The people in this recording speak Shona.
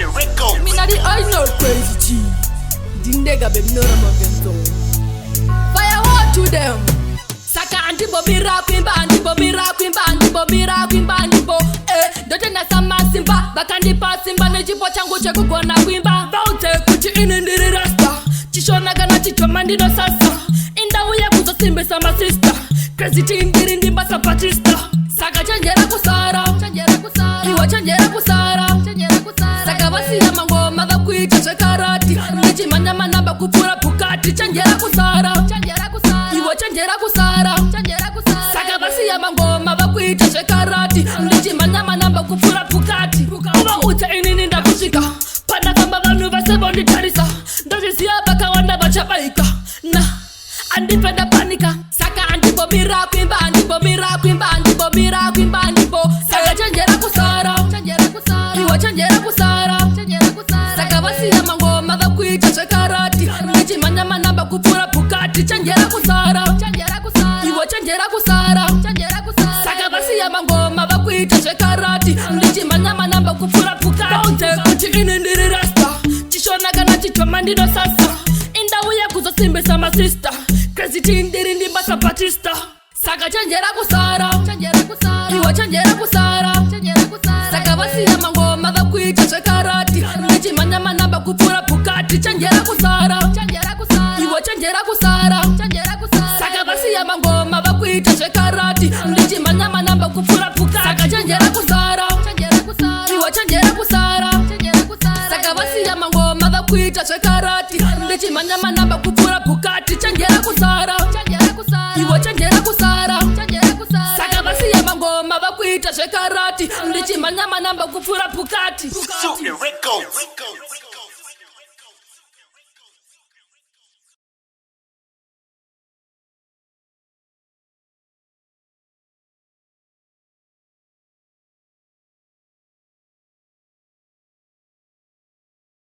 Mina di I know crazy G. The nigga baby no ramagenzo. Firework to them. Saka anti bobi rakwimba, anti bobi rakwimba, anti bobi rakwimba, anti bo. Dote na sama simba, bakandi pa simba nejipo changu cheku kona kwimba. Baute kuchi inindiri rasta. Chishona gana chicho mandino sasa. Inda uya kuzo simbe sama sister. Crazy chingiri ndimba sa Batista. Saka chanjera kusara, iwa chanjera kusara. Saka basi ya mango maga kuita chekarati. Nichi manyama namba kupura pukati. Chanjera kusara, iwa chanjera kusara. Saka basi ya mango maga kuita chekarati. Nichi manyama namba kupura pukati. Uba uta inini nda kushika. Panda kamba vanu vase bondi tarisa. Dozi siya baka wanda bachabaika. Na andipenda panika. Saka antibobi rakwimba, antibobi rakwimba, antibobi rakwimba, antibo. Saka chanjera kusara, iwa chanjera kusara. Saka basi ya mango maga kuita chekarati. Nichi manyama namba kupura pukati. Chanjera kusara, iwa chanjera kusara. Saka basi ya mango maga kuita chekarati. Nichi manyama namba kupura pukati. Baute kuchi inindiri rasta. Chishona gana chicho mandino sasa. Inda uya kuzo simbe sama sister. Crazy chindiri ndimba sa Batista. Saka chanjera kusara, iwa chanjera kusara. Saka basi ya mango maga kuita chekarati. Nichi manyama namba kupura pukati. Chanjera kusara, iwa chanjera kusara. Saka basi ya mango maga kuita chekarati. Nichi manyama namba kupura pukati. Saka chanjera kusara, iwa chanjera kusara. Saka basi ya mango maga kuita chekarati. Nichi manyama namba kupura pukati. Chanjera kusara, iwa chanjera kusara. Saka basi ya mango maga kuita chekarati. Nichi manyama namba kupura pukati. Super Records.